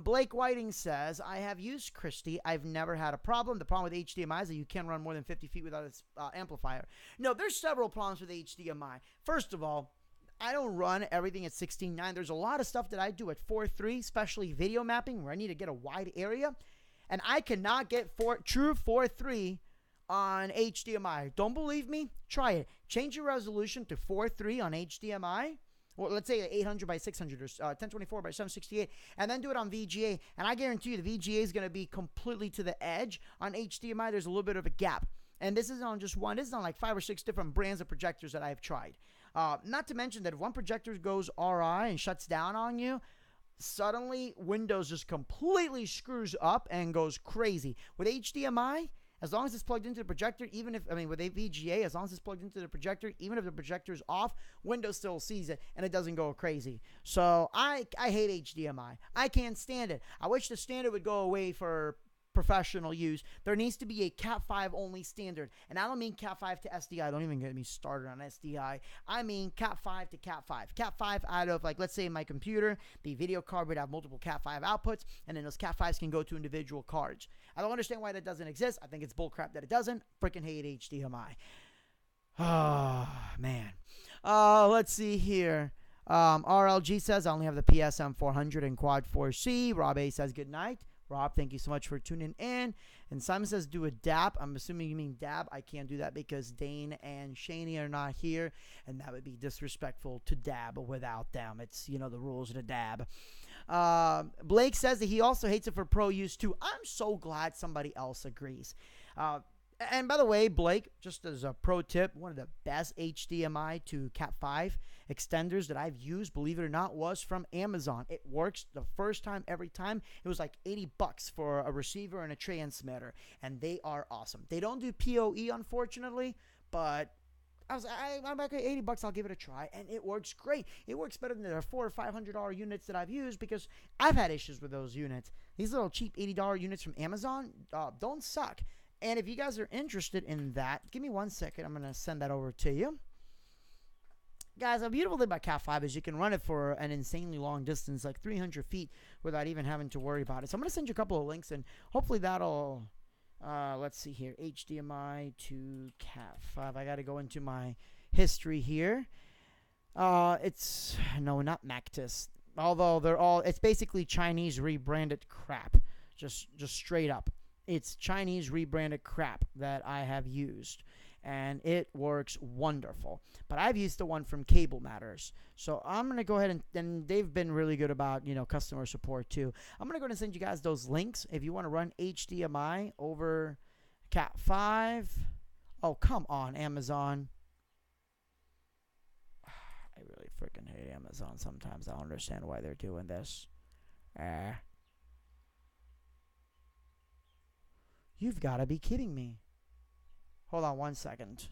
Blake Whiting says, I have used Christie. I've never had a problem. The problem with HDMI is that you can't run more than 50 feet without its amplifier. No, there's several problems with HDMI. First of all, I don't run everything at 16:9. There's a lot of stuff that I do at 4:3, especially video mapping, where I need to get a wide area. And I cannot get true 4:3 on HDMI. Don't believe me? Try it. Change your resolution to 4:3 on HDMI. Well, let's say 800 by 600 or 1024 by 768, and then do it on VGA. And I guarantee you the VGA is going to be completely to the edge. On HDMI, there's a little bit of a gap. And this isn't on just one. This is on like 5 or 6 different brands of projectors that I've tried. Not to mention that if one projector goes RI and shuts down on you, suddenly Windows just completely screws up and goes crazy. With HDMI, as long as it's plugged into the projector, with VGA, as long as it's plugged into the projector, even if the projector is off, Windows still sees it and it doesn't go crazy. So I hate HDMI. I can't stand it. I wish the standard would go away for professional use. There needs to be a Cat5 only standard. And I don't mean Cat5 to SDI. Don't even get me started on SDI. I mean Cat5 to Cat5. Cat5 out of, like, let's say in my computer, the video card would have multiple Cat5 outputs, and then those Cat5s can go to individual cards. I don't understand why that doesn't exist. I think it's bullcrap that it doesn't. Freaking hate HDMI. Oh, man. Let's see here. RLG says, I only have the PSM 400 and Quad 4C. Rob A says, good night. Rob, thank you so much for tuning in. And Simon says, do a dab. I'm assuming you mean dab. I can't do that because Dane and Shaney are not here, and that would be disrespectful to dab without them. It's, you know, the rules of the dab. Blake says that he also hates it for pro use too. I'm so glad somebody else agrees. And by the way, Blake, just as a pro tip, one of the best HDMI to Cat5 extenders that I've used, believe it or not, was from Amazon. It works the first time, every time. It was like $80 for a receiver and a transmitter, and they are awesome. They don't do PoE, unfortunately, but I'm like, $80, I'll give it a try, and it works great. It works better than the $400 or $500 units that I've used because I've had issues with those units. These little cheap $80 units from Amazon don't suck. And if you guys are interested in that, give me 1 second. I'm going to send that over to you. Guys, a beautiful thing about Cat5 is you can run it for an insanely long distance, like 300 feet, without even having to worry about it. So I'm going to send you a couple of links, and hopefully that'll, let's see here, HDMI to Cat5. I got to go into my history here. No, not Mactus. Although it's basically Chinese rebranded crap. Just straight up. It's Chinese rebranded crap that I have used, and it works wonderful. But I've used the one from Cable Matters, so I'm going to go ahead and they've been really good about, you know, customer support too. I'm going to go ahead and send you guys those links if you want to run HDMI over Cat5. Oh, come on, Amazon. I really freaking hate Amazon sometimes. I don't understand why they're doing this. You've got to be kidding me. Hold on 1 second.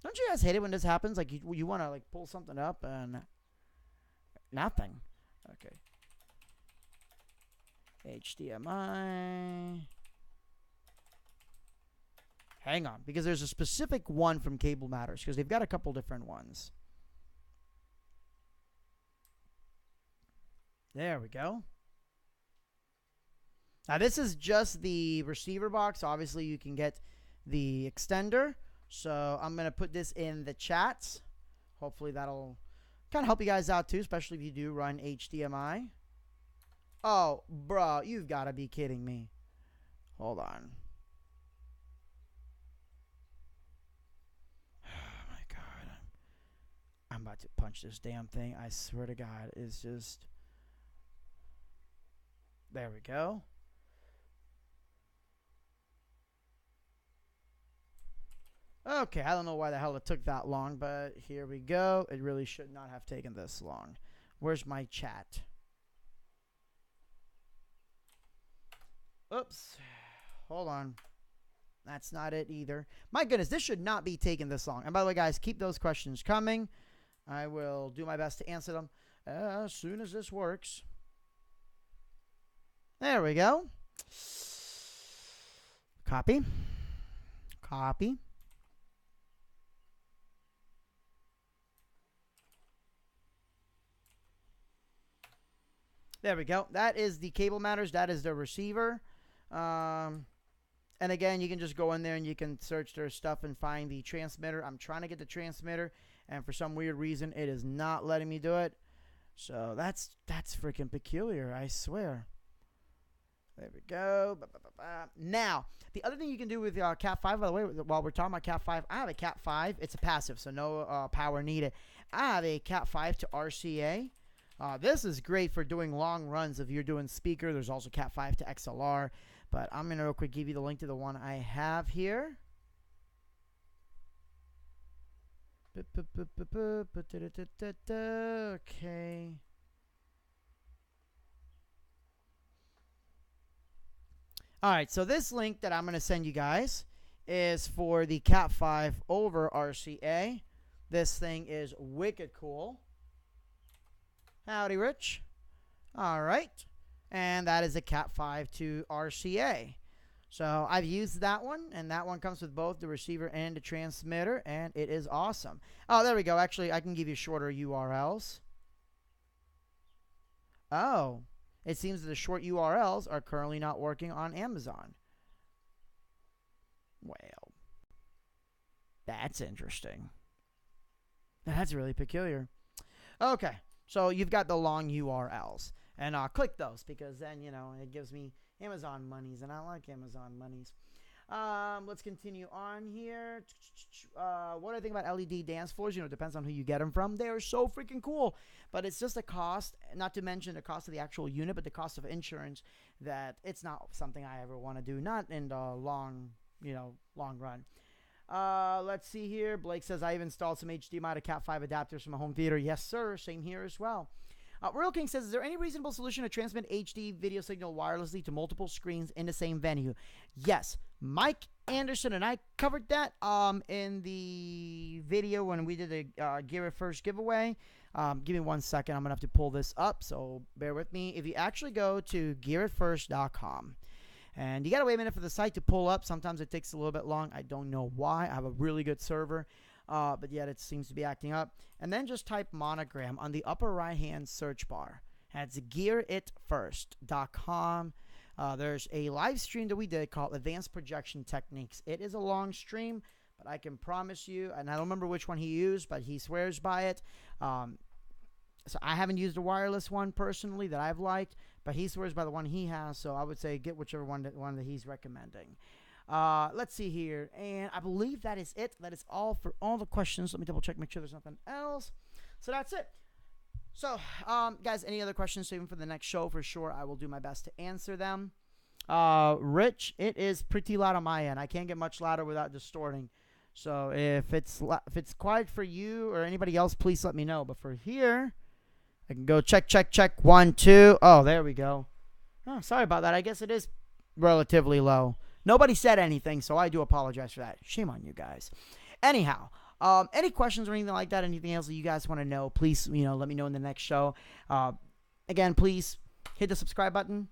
Don't you guys hate it when this happens? Like you want to like pull something up and nothing. Okay. HDMI. Hang on, because there's a specific one from Cable Matters because they've got a couple different ones. There we go. Now, this is just the receiver box. Obviously, you can get the extender. So, I'm going to put this in the chat. Hopefully, that'll kind of help you guys out, too, especially if you do run HDMI. Oh, bro, you've got to be kidding me. Hold on. Oh, my God. I'm about to punch this damn thing. I swear to God, it's just... There we go. Okay, I don't know why the hell it took that long, but here we go. It really should not have taken this long. Where's my chat? Oops. Hold on. that's not it either. My goodness, this should not be taking this long. And by the way, guys, keep those questions coming. I will do my best to answer them as soon as this works. There we go. Copy. Copy. There we go. That is the cable matters. That is the receiver. And again, you can just go in there and you can search their stuff and find the transmitter. I'm trying to get the transmitter, and for some weird reason, it is not letting me do it. So that's freaking peculiar, I swear. There we go. Now, the other thing you can do with Cat 5, by the way, while we're talking about Cat 5, I have a Cat 5. It's a passive, so no power needed. I have a Cat 5 to RCA. This is great for doing long runs if you're doing speaker. There's also Cat 5 to XLR. But I'm going to real quick give you the link to the one I have here. Okay. All right, so this link that I'm going to send you guys is for the Cat 5 over RCA. This thing is wicked cool. Howdy, Rich. All right. And that is a Cat 5 to RCA. So I've used that one, and that one comes with both the receiver and the transmitter, and it is awesome. Oh, there we go. Actually, I can give you shorter URLs. Oh, it seems that the short URLs are currently not working on Amazon. Well, that's interesting. That's really peculiar. Okay, so you've got the long URLs. And I'll click those because then, you know, it gives me Amazon monies, and I like Amazon monies. Let's continue on here. What do I think about LED dance floors? You know, it depends on who you get them from. They are so freaking cool. But it's just a cost, not to mention the cost of the actual unit, but the cost of insurance, that it's not something I ever want to do. Not in the long run. Let's see here. Blake says, I've installed some HDMI to Cat 5 adapters from a home theater. Yes, sir. Same here as well. Royal King says, is there any reasonable solution to transmit HD video signal wirelessly to multiple screens in the same venue? Yes. Mike Anderson and I covered that in the video when we did the Gear It First giveaway. Give me 1 second. I'm going to have to pull this up, so bear with me. If you actually go to gearitfirst.com, and you got to wait a minute for the site to pull up. Sometimes it takes a little bit long. I don't know why. I have a really good server. But yet it seems to be acting up. And then just type Monogram on the upper right-hand search bar. That's gearitfirst.com. There's a live stream that we did called Advanced Projection Techniques. It is a long stream, but I can promise you, and I don't remember which one he used, but he swears by it. So I haven't used a wireless one personally that I've liked, but he swears by the one he has, so I would say get whichever one that he's recommending. Let's see here, and I believe that is it. That is all for all the questions. Let me double check, make sure there's nothing else. So that's it. So, guys, any other questions even for the next show? For sure, I will do my best to answer them. Rich, it is pretty loud on my end. I can't get much louder without distorting. So if it's quiet for you or anybody else, please let me know. But for here, I can go check, 1, 2. Oh, there we go. Oh, sorry about that. I guess it is relatively low. Nobody said anything, so I do apologize for that. Shame on you guys. Anyhow, any questions or anything like that, anything else that you guys want to know, please, let me know in the next show. Again, please hit the subscribe button,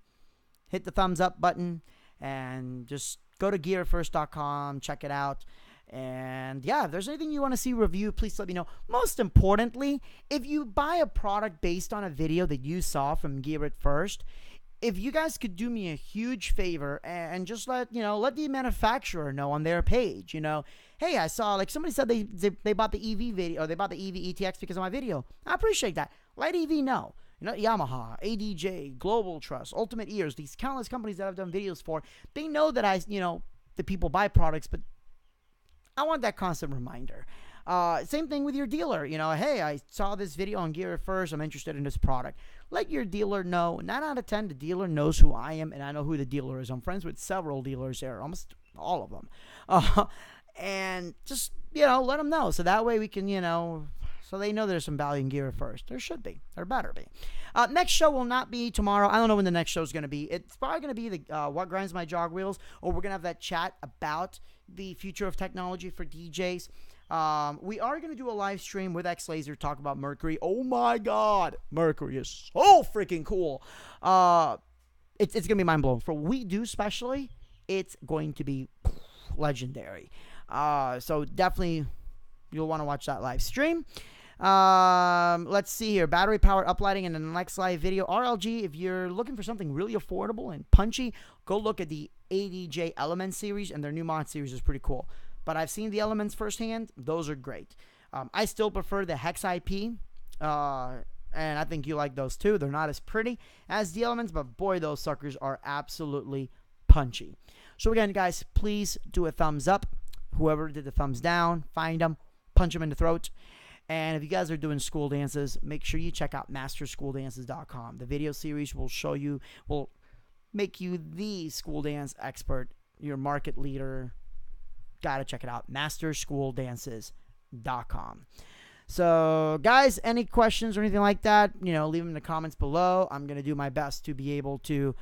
hit the thumbs up button, and just go to gearitfirst.com, check it out. And yeah, if there's anything you want to see reviewed, please let me know. Most importantly, if you buy a product based on a video that you saw from Gear It First, if you guys could do me a huge favor and just let the manufacturer know on their page, hey, I saw, like, somebody said they bought the EV video, or they bought the EV ETX because of my video. I appreciate that. Let EV know. Yamaha, ADJ, Global Trust, Ultimate Ears, these countless companies that I've done videos for, they know that the people buy products, but I want that constant reminder. Same thing with your dealer. Hey, I saw this video on Gear It First. I'm interested in this product. Let your dealer know. 9 out of 10, the dealer knows who I am, and I know who the dealer is. I'm friends with several dealers there, almost all of them. And just, let them know. So that way we can, So they know there's some value in Gear It First. There should be. There better be. Next show will not be tomorrow. I don't know when the next show is going to be. It's probably going to be the What Grinds My Jog Wheels, or we're going to have that chat about the future of technology for DJs. We are going to do a live stream with X Laser, talk about Mercury. Oh my God. Mercury is so freaking cool. It's going to be mind-blowing. For what we do especially, it's going to be legendary. So definitely you'll want to watch that live stream. Let's see here. Battery powered uplighting in the next live video. RLG, if you're looking for something really affordable and punchy, go look at the ADJ Elements series, and their new mod series is pretty cool. But I've seen the Elements firsthand. Those are great. I still prefer the Hex IP, and I think you like those too. They're not as pretty as the Elements, but boy, those suckers are absolutely punchy. So again, guys, please do a thumbs up. Whoever did the thumbs down, find them, punch them in the throat. And if you guys are doing school dances, make sure you check out masterschooldances.com. The video series will make you the school dance expert, your market leader. Gotta check it out, masterschooldances.com. So, guys, any questions or anything like that, leave them in the comments below. I'm going to do my best to be able to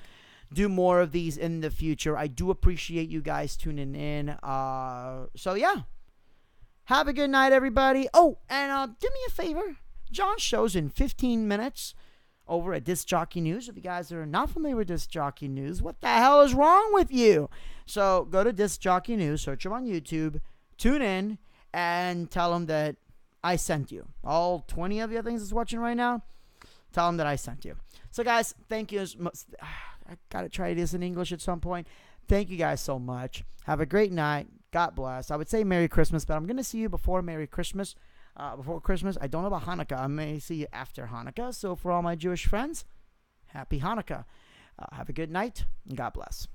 do more of these in the future. I do appreciate you guys tuning in. So, yeah. Have a good night, everybody. Oh, and do me a favor. John shows in 15 minutes over at Disc Jockey News. If you guys are not familiar with Disc Jockey News, what the hell is wrong with you? So go to Disc Jockey News, search them on YouTube, tune in, and tell them that I sent you. All 20 of you, I think, is watching right now. Tell them that I sent you. So, guys, thank you. I got to try this in English at some point. Thank you guys so much. Have a great night. God bless. I would say Merry Christmas, but I'm going to see you before Merry Christmas. Before Christmas. I don't know about Hanukkah. I may see you after Hanukkah. So for all my Jewish friends, happy Hanukkah. Have a good night, and God bless.